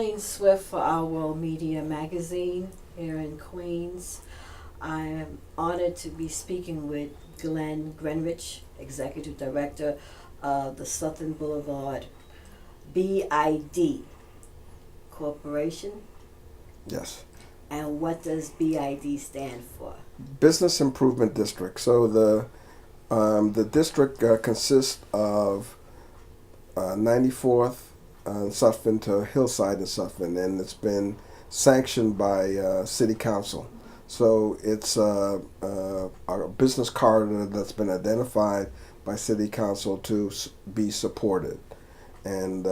Colleen Swift for Our World Media magazine here in Queens. I am honored to be speaking with Glen Greenidge, Executive Director of the Sutphin Blvd BID Corporation. Yes. And what does BID stand for? Business Improvement District. So the district consists of 94th Sutphin to Hillside in Sutphin, and it's been sanctioned by City Council. So it's a business corridor that's been identified by City Council to be supported, and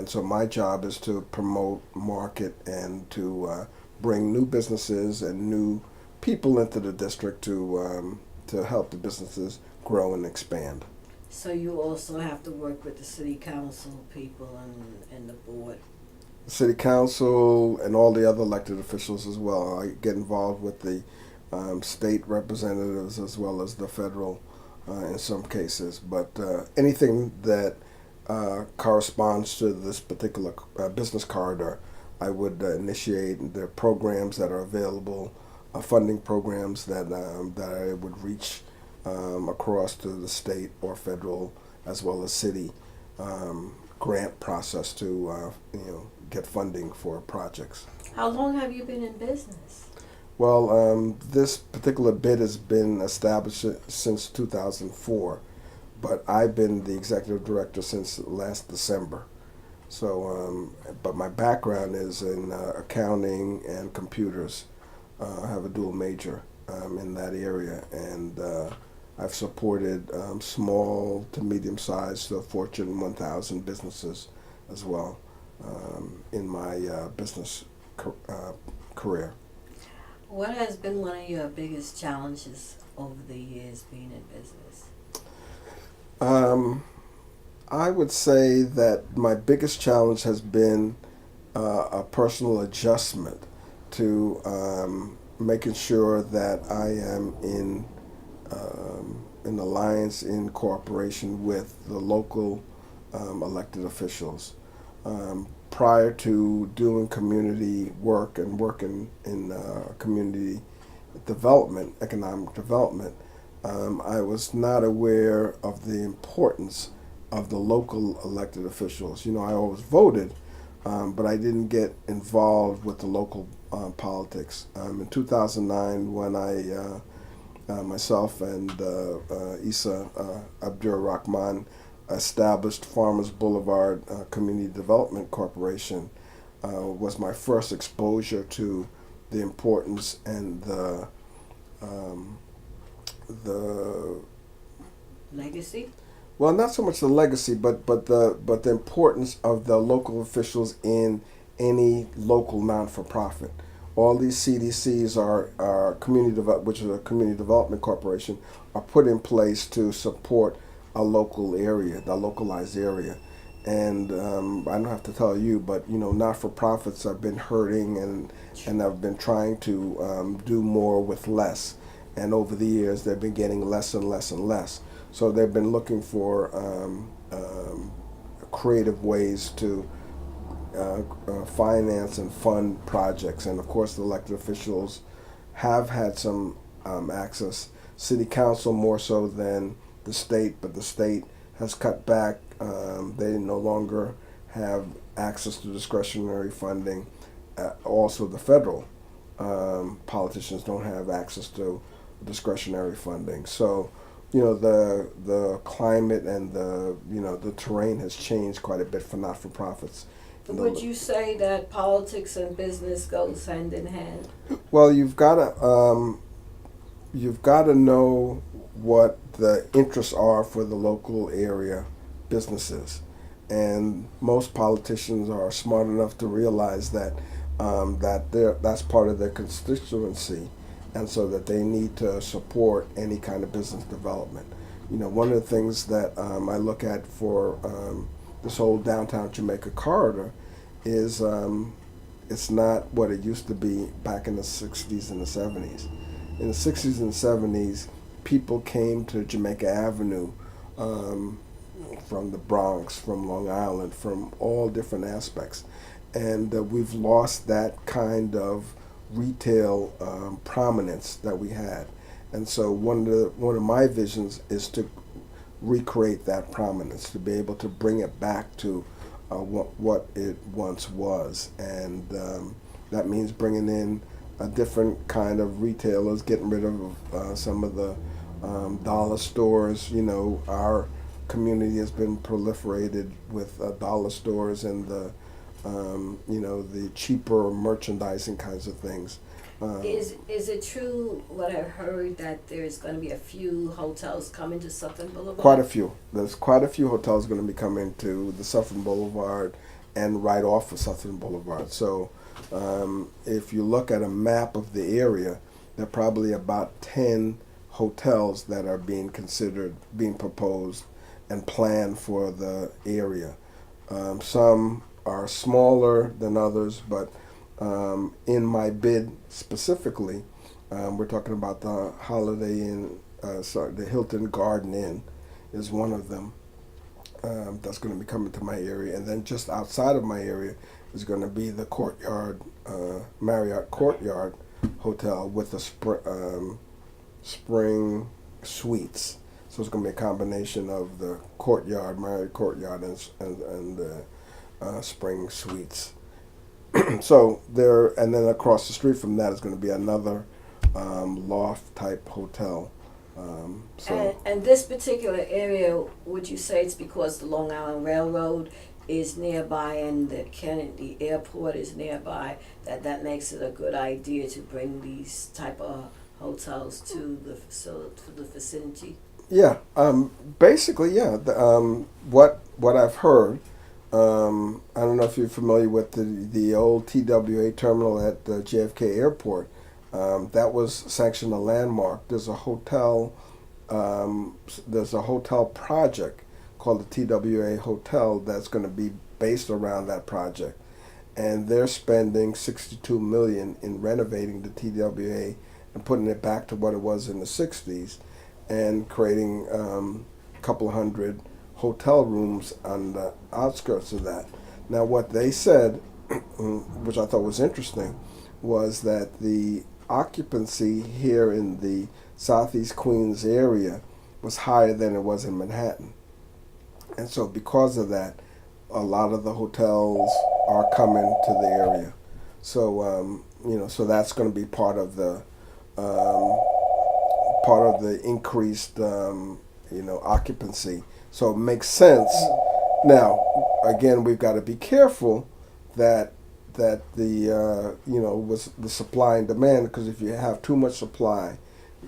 so my job is to promote, market, and to bring new businesses and new people into the district to help the businesses grow and expand. So you also have to work with the city council people and the board. City Council and all the other elected officials as well. I get involved with the state representatives as well as the federal in some cases. But anything that corresponds to this particular business corridor, I would initiate the programs that are available, funding programs that I would reach across to the state or federal as well as city grant process to get funding for projects. How long have you been in business? Well, this particular bid has been established since 2004, but I've been the executive director since last December. So, but my background is in accounting and computers. I have a dual major in that area, and I've supported small to medium-sized Fortune 1000 businesses as well in my business career. What has been one of your biggest challenges over the years being in business? I would say that my biggest challenge has been a personal adjustment to making sure that I am in alliance, in cooperation with the local elected officials. Prior to doing community work and working in community development, economic development, I was not aware of the importance of the local elected officials. I always voted, but I didn't get involved with the local politics. In 2009, when I myself and Isa Abdur Rahman established Farmers Boulevard Community Development Corporation, was my first exposure to the importance and the legacy. Well, not so much the legacy, but the importance of the local officials in any local non-for-profit. All these CDCs are which is a community development corporation, are put in place to support a local area, the localized area. And I don't have to tell you, but not-for-profits have been hurting and have been trying to do more with less. And over the years, they've been getting less and less and less. So they've been looking for creative ways to finance and fund projects. And of course, the elected officials have had some access. City Council more so than the state, but the state has cut back. They no longer have access to discretionary funding. Also, the federal politicians don't have access to discretionary funding. So, the climate and the terrain has changed quite a bit for not-for-profits. Would you say that politics and business goes hand in hand? Well, you've got to know what the interests are for the local area businesses, and most politicians are smart enough to realize that that's part of their constituency, and so that they need to support any kind of business development. One of the things that I look at for this whole downtown Jamaica corridor is it's not what it used to be back in the 60s and the 70s. In the 60s and 70s, people came to Jamaica Avenue from the Bronx, from Long Island, from all different aspects. and we've lost that kind of retail prominence that we had. And so one of my visions is to recreate that prominence, to be able to bring it back to what it once was, and that means bringing in a different kind of retailers, getting rid of some of the dollar stores. You know, our community has been proliferated with dollar stores and the the cheaper merchandising kinds of things. Is it true what I heard that there's going to be a few hotels coming to Sutphin Boulevard? Quite a few. There's quite a few hotels going to be coming to the Sutphin Boulevard and right off of Sutphin Boulevard. So if you look at a map of the area, there are probably about 10 hotels that are being considered, being proposed and planned for the area. Some are smaller than others, but in my bid specifically, we're talking about the Holiday Inn, the Hilton Garden Inn is one of them that's going to be coming to my area. And then just outside of my area is going to be the Courtyard, Marriott Courtyard Hotel with the spring suites. So it's going to be a combination of the Courtyard, Marriott Courtyard, and the spring suites. So there, and then across the street from that is going to be another loft type hotel. And this particular area, would you say it's because the Long Island Railroad is nearby and the Kennedy Airport is nearby that makes it a good idea to bring these type of hotels to the vicinity? Yeah, basically, yeah. What I've heard. I don't know if you're familiar with the old TWA terminal at the JFK Airport. That was sanctioned a landmark. There's a hotel project called the TWA Hotel that's going to be based around that project, and they're spending $62 million in renovating the TWA and putting it back to what it was in the '60s, and creating a couple of hundred hotel rooms on the outskirts of that. Now, what they said, which I thought was interesting, was that the occupancy here in the Southeast Queens area was higher than it was in Manhattan. And so because of that, a lot of the hotels are coming to the area. So, so that's going to be part of the increased, occupancy. So it makes sense. Now, again, we've got to be careful that the was the supply and demand, because if you have too much supply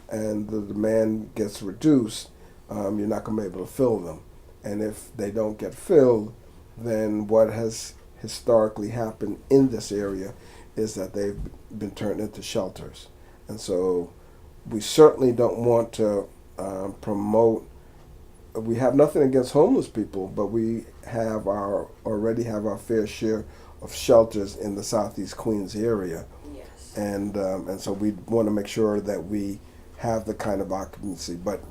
and the demand gets reduced, you're not going to be able to fill them. And if they don't get filled, then what has historically happened in this area is that they've been turned into shelters. And so we certainly don't want to promote. We have nothing against homeless people, but we already have our fair share of shelters in the Southeast Queens area. Yes. And so we want to make sure that we have the kind of occupancy. But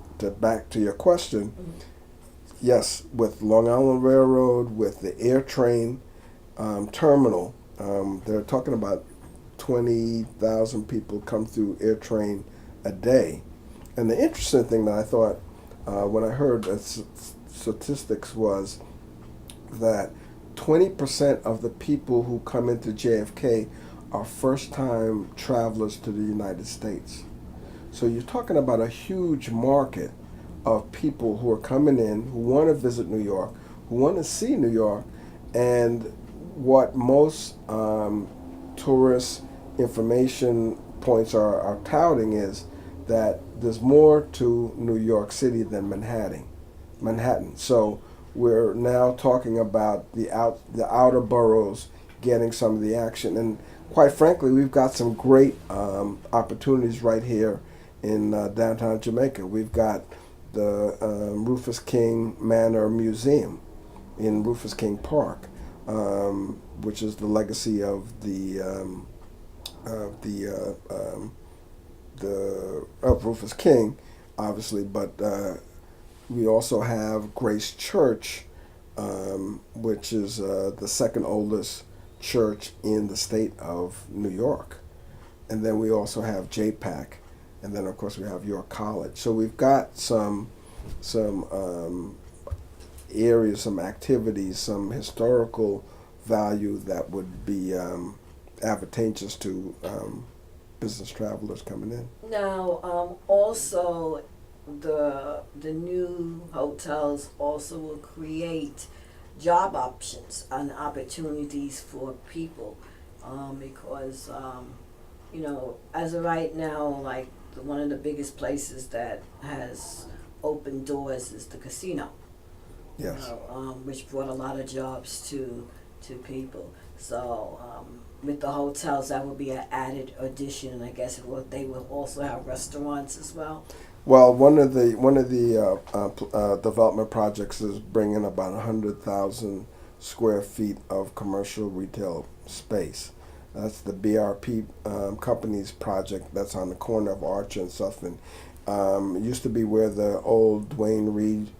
back to your question, yes, with Long Island Railroad, with the air train terminal, they're talking about 20,000 people come through air train a day. And the interesting thing that I thought when I heard statistics was that 20% of the people who come into JFK are first-time travelers to the United States. So you're talking about a huge market of people who are coming in, who want to visit New York, who want to see New York, and what most tourist information points are touting is that there's more to New York City than Manhattan. So we're now talking about the outer boroughs getting some of the action, and quite frankly, we've got some great opportunities right here in downtown Jamaica. We've got the Rufus King Manor Museum in Rufus King Park, which is the legacy of of Rufus King, obviously, but we also have Grace Church, which is the second oldest church in the state of New York. And then we also have JPAC, and then of course we have York College. So we've got some areas, some activities, some historical value that would be advantageous to business travelers coming in. Now, also, the new hotels also will create job options and opportunities for people, because as of right now, like one of the biggest places that has open doors is the casino. Yes. Which brought a lot of jobs to people. So with the hotels, that would be an added addition, and I guess they will also have restaurants as well. Well, one of the development projects is bringing about 100,000 square feet of commercial retail space. That's the BRP company's project. That's on the corner of Archer and Sutphin. It used to be where the old Glen Greenidge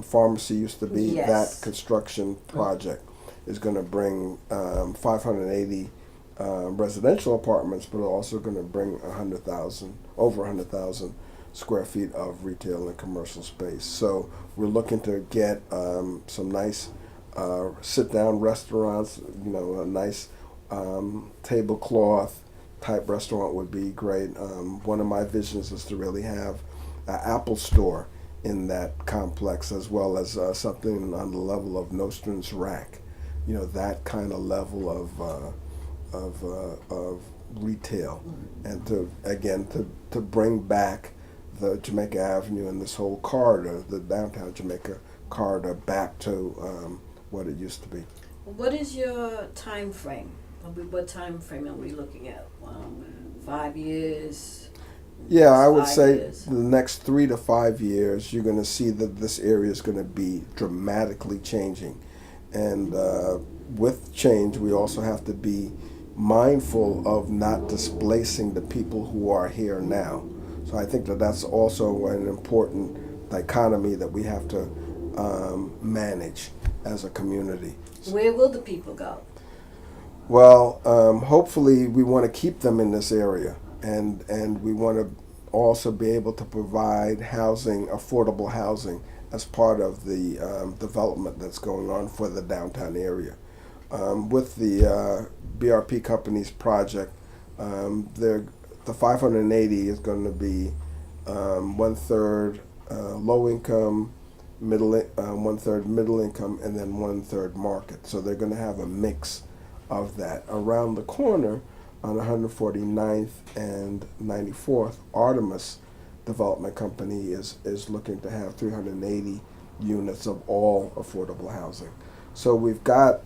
pharmacy used to be. Yes. That construction project is going to bring 580 residential apartments, but also going to bring over 100,000 square feet of retail and commercial space. So we're looking to get some nice sit-down restaurants. A nice tablecloth type restaurant would be great. One of my visions is to really have an Apple store in that complex, as well as something on the level of Nostran's Rack. That kind of level of retail, and to bring back the Jamaica Avenue and this whole corridor, the downtown Jamaica corridor, back to what it used to be. What is your time frame? What time frame are we looking at? 5 years? Yeah, I would 5 say years. the next 3 to 5 years, you're going to see that this area is going to be dramatically changing. And with change, we also have to be mindful of not displacing the people who are here now. So I think that that's also an important dichotomy that we have to manage as a community. Where will the people go? Well, hopefully we want to keep them in this area, and we want to also be able to provide housing, affordable housing, as part of the development that's going on for the downtown area. With the BRP company's project, the 580 is going to be 1/3 low income, middle 1/3 middle income, and then 1/3 market. So they're going to have a mix of that. Around the corner, on 149th and 94th, Artemis Development Company is looking to have 380 units of all affordable housing. So we've got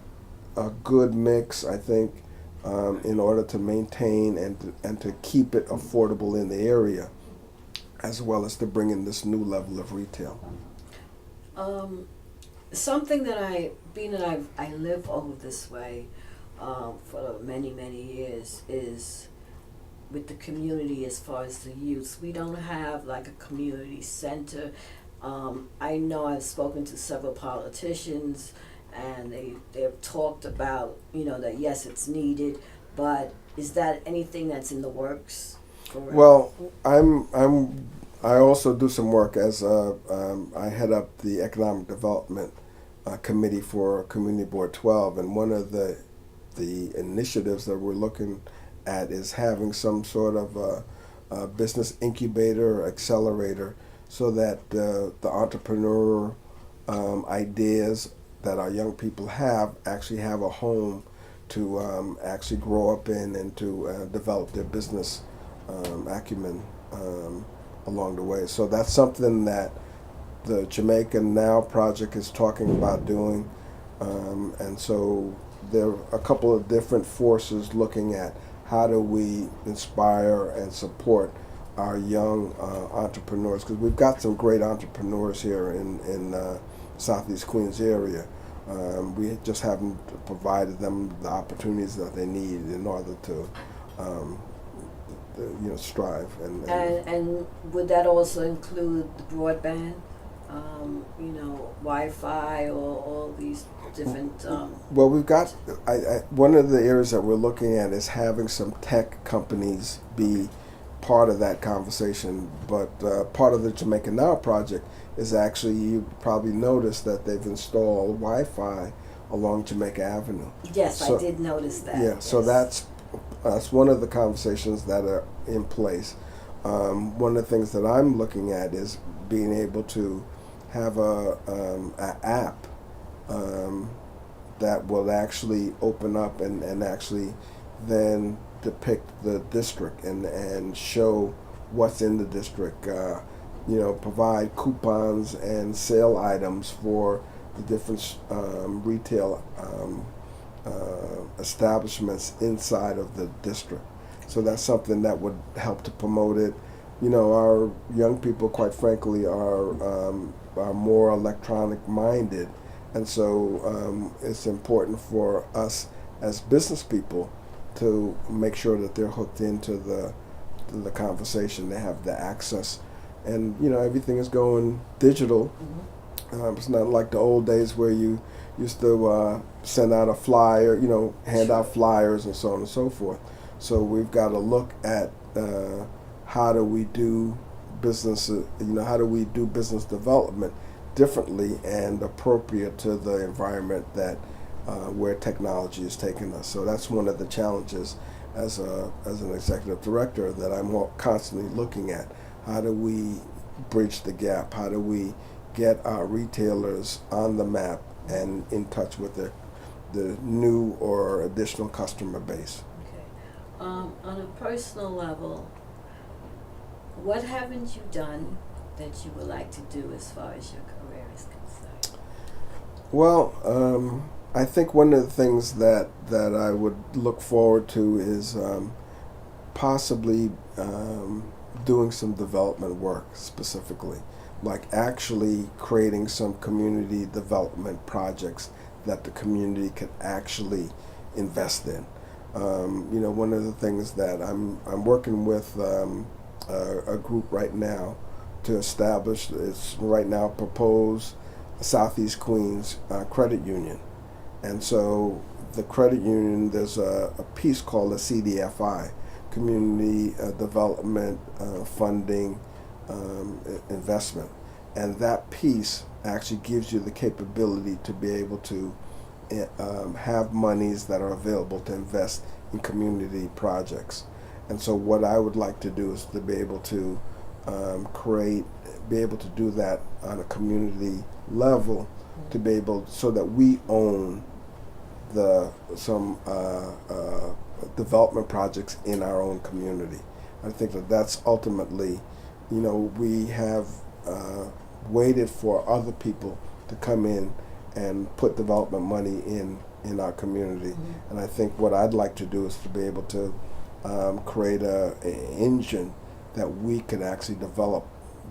a good mix, I think, in order to maintain and to keep it affordable in the area, as well as to bring in this new level of retail. Something that being that I live over this way for many years, is with the community as far as the youth. We don't have like a community center. I know I've spoken to several politicians, and they've talked about that yes, it's needed, but is that anything that's in the works? Well, I also do some work as I head up the economic development committee for Community Board 12, and one of the initiatives that we're looking at is having some sort of a business incubator or accelerator, so that the entrepreneur ideas that our young people actually have a home to actually grow up in, and to develop their business acumen along the way. So that's something that the Jamaica Now project is talking about doing, and so there are a couple of different forces looking at how do we inspire and support our young entrepreneurs, because we've got some great entrepreneurs here in Southeast Queens area. We just haven't provided them the opportunities that they need in order to strive. And would that also include the broadband? Wi-Fi or all these different, Well, we've got, one of the areas that we're looking at is having some tech companies be part of that conversation. But part of the Jamaica Now project is actually, you probably noticed that they've installed Wi-Fi along Jamaica Avenue. yes, So- I did notice that. Yeah, so yes. that's one of the conversations that are in place. One of the things that I'm looking at is being able to have a app that will actually open up and actually then depict the district and show what's in the district. Provide coupons and sale items for the different retail establishments inside of the district. So that's something that would help to promote it. Our young people, quite frankly, are more electronic minded, and so it's important for us as business people to make sure that they're hooked into the conversation. They have the access, and everything is going digital. It's not like the old days where you used to send out a flyer, hand out flyers and so on and so forth. So we've got to look at how do we do business, how do we do business development differently and appropriate to the environment that where technology is taking us. So that's one of the challenges as an executive director that I'm constantly looking at. How do we bridge the gap? How do we get our retailers on the map and in touch with the new or additional customer base? Okay. On a personal level, what haven't you done that you would like to do as far as your career is concerned? Well, I think one of the things that I would look forward to is possibly doing some development work specifically, like actually creating some community development projects that the community could actually invest in. One of the things that I'm working with a group right now to establish, it's right now proposed Southeast Queens Credit Union. And so the credit union, there's a piece called the CDFI, Community Development Funding Investment. And that piece actually gives you the capability to be able to have monies that are available to invest in community projects. And so what I would like to do is to be able to be able to do that on a community level, to be able, so that we own some development projects in our own community. I think that's ultimately, we have waited for other people to come in and put development money in our community. Mm-hmm. And I think what I'd like to do is to be able to create an engine that we can actually develop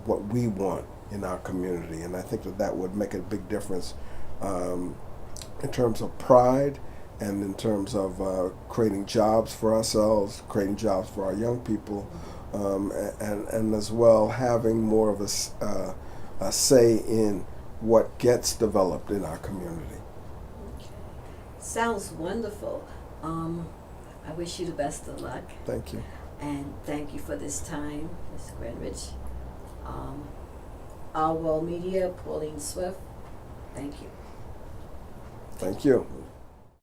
what we want in our community. And I think that would make a big difference in terms of pride and in terms of creating jobs for ourselves, creating jobs for our young people, and as well having more of a say in what gets developed in our community. Okay. Sounds wonderful. I wish you the best of luck. Thank you. And thank you for this time, Mr. Greenidge. Our World Media, Pauline Swift, thank you. Thank you.